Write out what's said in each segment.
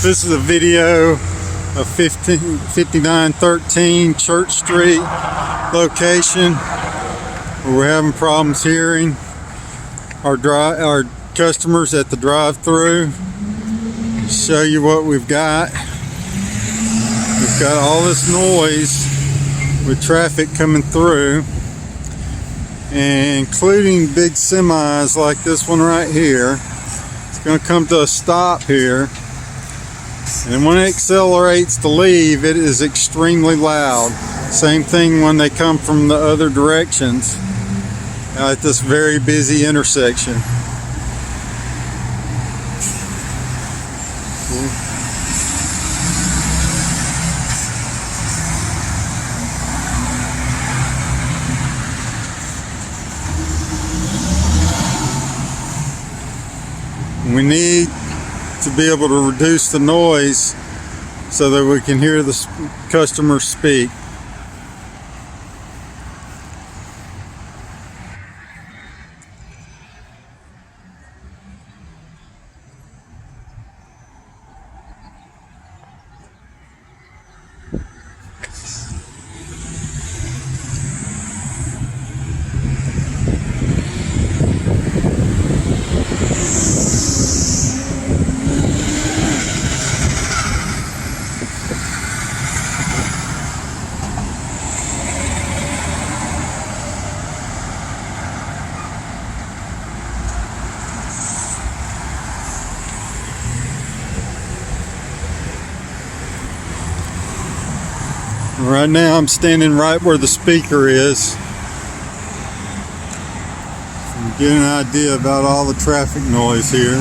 This is a video of 5913 Church Street location where we're having problems hearing our customers at the drive-through. Show you what we've got. We've got all this noise with traffic coming through, including big semis like this one right here. It's going to come to a stop here, and when it accelerates to leave, it is extremely loud. Same thing when they come from the other directions at this very busy intersection. We need to be able to reduce the noise so that we can hear the customers speak. Right now I'm standing right where the speaker is. I'm getting an idea about all the traffic noise here.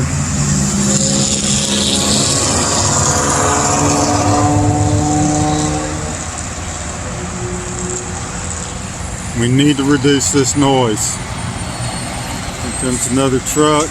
We need to reduce this noise. Here comes another truck.